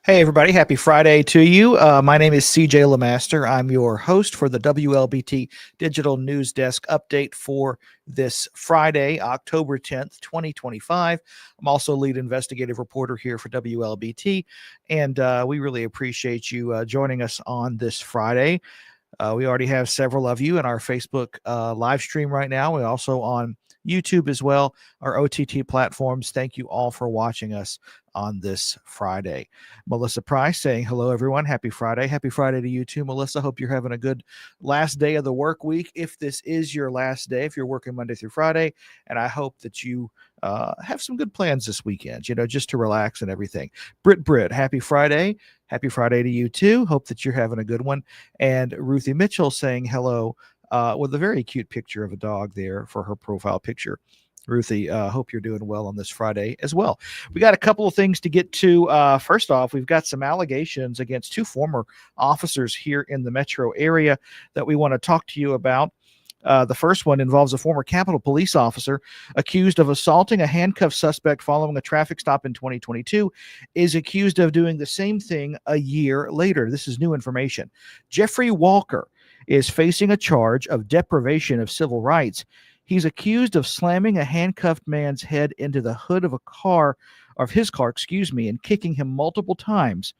Hey, everybody. Happy Friday to you. My name is CJ Lemaster. I'm your host for the WLBT Digital News Desk update for this Friday, October 10th, 2025. I'm also lead investigative reporter here for WLBT, and we really appreciate you joining us on this Friday. We already have several of you in our Facebook live stream right now. We're also on YouTube as well, our OTT platforms. Thank you all for watching us on this Friday. Melissa Price saying hello, everyone. Happy Friday. Happy Friday to you too, Melissa. Hope you're having a good last day of the work week. If this is your last day, if you're working Monday through Friday, and I hope that you have some good plans this weekend, just to relax and everything. Britt, happy Friday. Happy Friday to you too. Hope that you're having a good one. And Ruthie Mitchell saying hello with a very cute picture of a dog there for her profile picture. Ruthie, hope you're doing well on this Friday as well. We got a couple of things to get to. First off, we've got some allegations against two former officers here in the metro area that we want to talk to you about. The first one involves a former Capitol Police officer accused of assaulting a handcuffed suspect following a traffic stop in 2022, is accused of doing the same thing a year later. This is new information. Jeffrey Walker is facing a charge of deprivation of civil rights. He's accused of slamming a handcuffed man's head into the hood of his car, and kicking him multiple times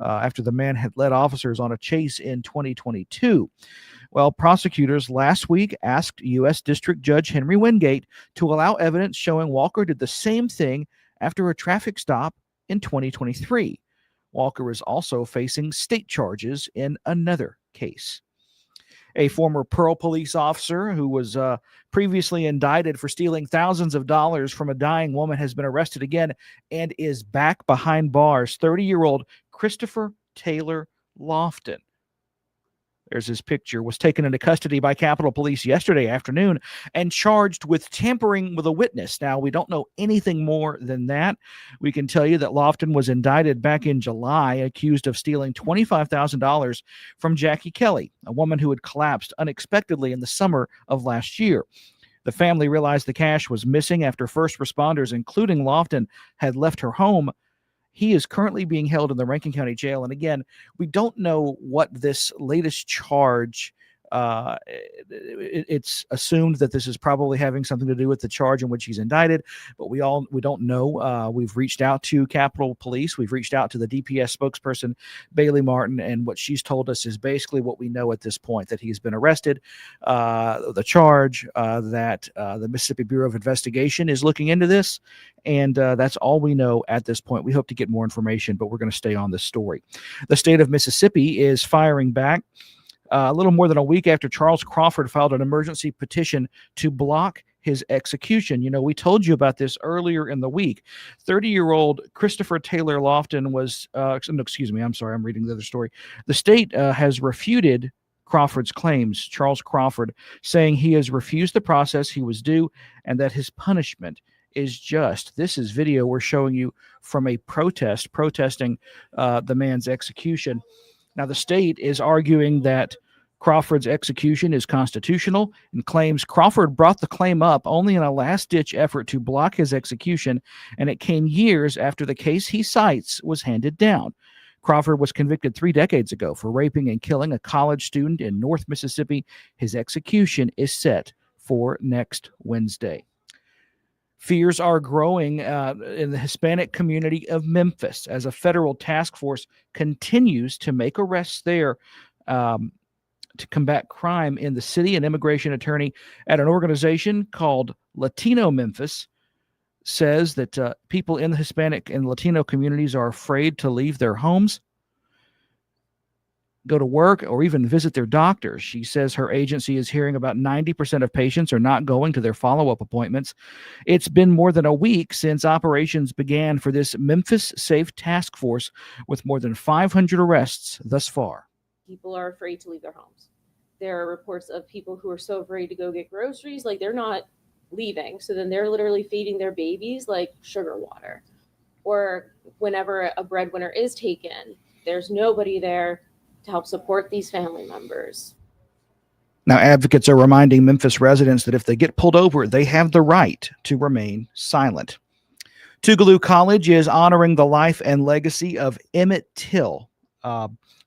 after the man had led officers on a chase in 2022. Well, prosecutors last week asked U.S. District Judge Henry Wingate to allow evidence showing Walker did the same thing after a traffic stop in 2023. Walker is also facing state charges in another case. A former Pearl police officer who was previously indicted for stealing thousands of dollars from a dying woman has been arrested again and is back behind bars. 30-year-old Christopher Taylor Lofton, there's his picture, was taken into custody by Capitol Police yesterday afternoon and charged with tampering with a witness. Now, we don't know anything more than that. We can tell you that Lofton was indicted back in July, accused of stealing $25,000 from Jackie Kelly, a woman who had collapsed unexpectedly in the summer of last year. The family realized the cash was missing after first responders, including Lofton, had left her home. He is currently being held in the Rankin County Jail. And again, we don't know what this latest charge, it's assumed that this is probably having something to do with the charge in which he's indicted, but we don't know. We've reached out to Capitol Police. We've reached out to the DPS spokesperson, Bailey Martin, and what she's told us is basically what we know at this point, that he's been arrested. The charge that the Mississippi Bureau of Investigation is looking into this, and that's all we know at this point. We hope to get more information, but we're going to stay on this story. The state of Mississippi is firing back. A little more than a week after Charles Crawford filed an emergency petition to block his execution. You know, we told you about this earlier in the week. 30-year-old Christopher Taylor Lofton was, no, excuse me, I'm sorry, I'm reading the other story. The state has refuted Crawford's claims, Charles Crawford, saying he has refused the process he was due and that his punishment is just. This is video we're showing you from a protest protesting the man's execution. Now, the state is arguing that Crawford's execution is constitutional and claims Crawford brought the claim up only in a last-ditch effort to block his execution, and it came years after the case he cites was handed down. Crawford was convicted 3 decades ago for raping and killing a college student in North Mississippi. His execution is set for next Wednesday. Fears are growing in the Hispanic community of Memphis as a federal task force continues to make arrests there to combat crime in the city. An immigration attorney at an organization called Latino Memphis says that people in the Hispanic and Latino communities are afraid to leave their homes, go to work, or even visit their doctors. She says her agency is hearing about 90% of patients are not going to their follow-up appointments. It's been more than a week since operations began for this Memphis Safe Task Force, with more than 500 arrests thus far. People are afraid to leave their homes. There are reports of people who are so afraid to go get groceries, like they're not leaving. So then they're literally feeding their babies like sugar water. Or whenever a breadwinner is taken, there's nobody there to help support these family members. Now, advocates are reminding Memphis residents that if they get pulled over, they have the right to remain silent. Tougaloo College is honoring the life and legacy of Emmett Till.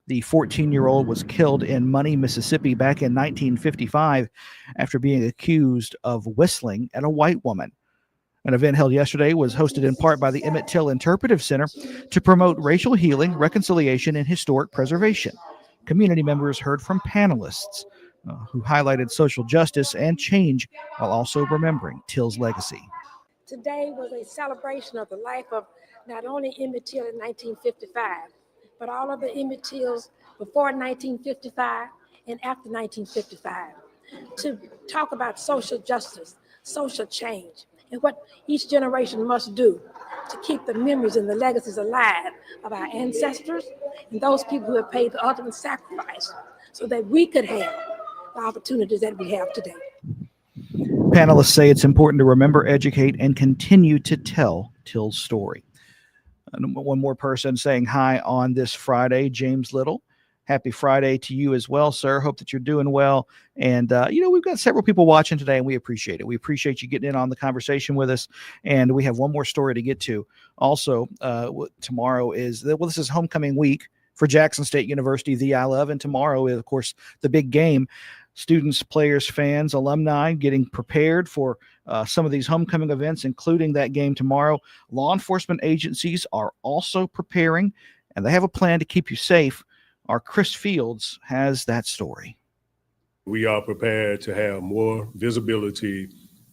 The 14-year-old was killed in Money, Mississippi back in 1955 after being accused of whistling at a white woman. An event held yesterday was hosted in part by the Emmett Till Interpretive Center to promote racial healing, reconciliation, and historic preservation. Community members heard from panelists who highlighted social justice and change while also remembering Till's legacy. Today was a celebration of the life of not only Emmett Till in 1955, but all of the Emmett Tills before 1955 and after 1955, to talk about social justice, social change, and what each generation must do to keep the memories and the legacies alive of our ancestors and those people who have paid the ultimate sacrifice so that we could have the opportunities that we have today. Panelists say it's important to remember, educate, and continue to tell Till's story. And one more person saying hi on this Friday, James Little. Happy Friday to you as well, sir. Hope that you're doing well. And, we've got several people watching today, and we appreciate it. We appreciate you getting in on the conversation with us. And we have one more story to get to. Also, tomorrow is, this is homecoming week for Jackson State University, the I Love. And tomorrow is, of course, the big game. Students, players, fans, alumni getting prepared for some of these homecoming events, including that game tomorrow. Law enforcement agencies are also preparing, and they have a plan to keep you safe. Our Chris Fields has that story. We are prepared to have more visibility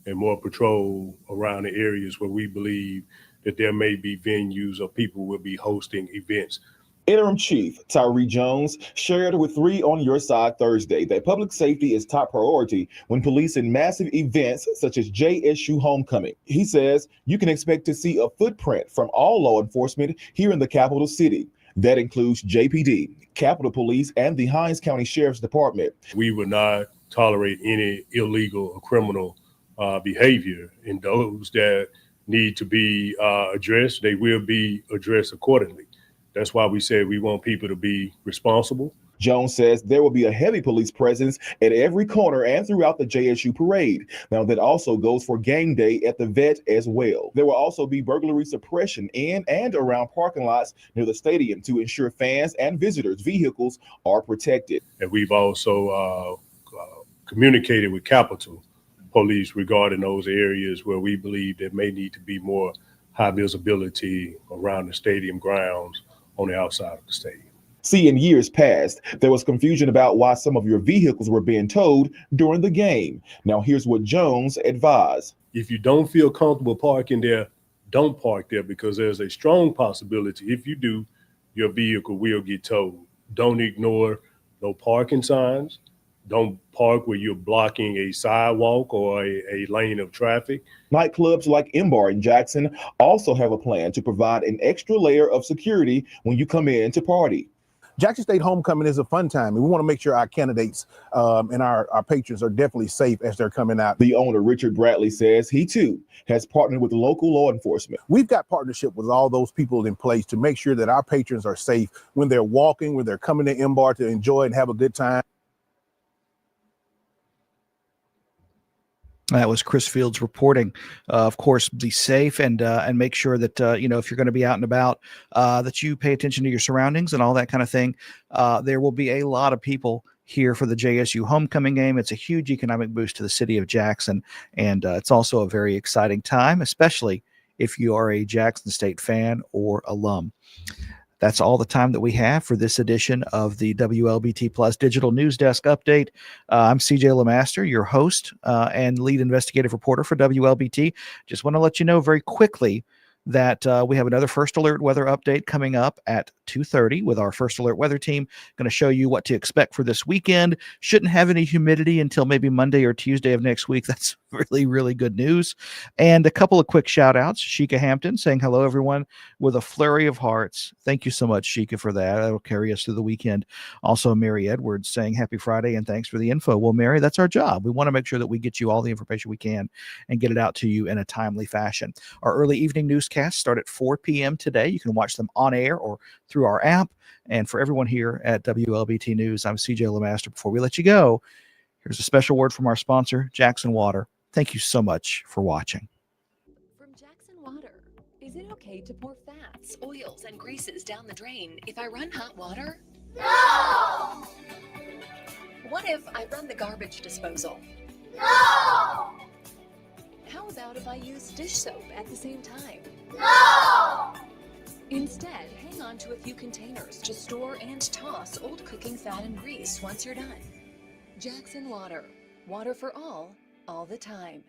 and more patrol around the areas where we believe that there may be venues or people will be hosting events. Interim Chief Tyree Jones shared with 3 on Your Side Thursday that public safety is top priority when policing massive events such as JSU Homecoming. He says you can expect to see a footprint from all law enforcement here in the capital city. That includes JPD, Capitol Police, and the Hinds County Sheriff's Department. We will not tolerate any illegal or criminal behavior, and those that need to be addressed, they will be addressed accordingly. That's why we said we want people to be responsible. Jones says there will be a heavy police presence at every corner and throughout the JSU parade. Now, that also goes for game day at the Vet as well. There will also be burglary suppression in and around parking lots near the stadium to ensure fans and visitors' vehicles are protected. And we've also communicated with Capitol Police regarding those areas where we believe there may need to be more high visibility around the stadium grounds on the outside of the stadium. See, in years past, there was confusion about why some of your vehicles were being towed during the game. Now, here's what Jones advised. If you don't feel comfortable parking there, don't park there, because there's a strong possibility if you do, your vehicle will get towed. Don't ignore no parking signs. Don't park where you're blocking a sidewalk or a lane of traffic. Nightclubs like M-Bar in Jackson also have a plan to provide an extra layer of security when you come in to party. Jackson State Homecoming is a fun time, and we want to make sure our candidates and our patrons are definitely safe as they're coming out. The owner, Richard Bradley, says he too has partnered with local law enforcement. We've got partnership with all those people in place to make sure that our patrons are safe when they're walking, when they're coming to M-Bar to enjoy and have a good time. That was Chris Fields reporting. Of course, be safe and make sure that if you're going to be out and about, that you pay attention to your surroundings and all that kind of thing. There will be a lot of people here for the JSU homecoming game. It's a huge economic boost to the city of Jackson, and it's also a very exciting time, especially if you are a Jackson State fan or alum. That's all the time that we have for this edition of the WLBT Plus Digital News Desk Update. I'm CJ LeMaster, your host and lead investigative reporter for WLBT. Just want to let you know very quickly that we have another First Alert weather update coming up at 2:30 with our First Alert weather team. Going to show you what to expect for this weekend. Shouldn't have any humidity until maybe Monday or Tuesday of next week. That's really, really good news. And a couple of quick shout outs. Sheikah Hampton saying hello, everyone, with a flurry of hearts. Thank you so much, Sheikah, for that. That'll carry us through the weekend. Also, Mary Edwards saying happy Friday and thanks for the info. Well, Mary, that's our job. We want to make sure that we get you all the information we can and get it out to you in a timely fashion. Our early evening newscasts start at 4 p.m. today. You can watch them on air or through our app. And for everyone here at WLBT News, I'm CJ LeMaster. Before we let you go, here's a special word from our sponsor, Jackson Water. Thank you so much for watching. From Jackson Water, is it okay to pour fats, oils, and greases down the drain if I run hot water? No! What if I run the garbage disposal? No! How about if I use dish soap at the same time? No! Instead, hang on to a few containers to store and toss old cooking fat and grease once you're done. Jackson Water. Water for all the time.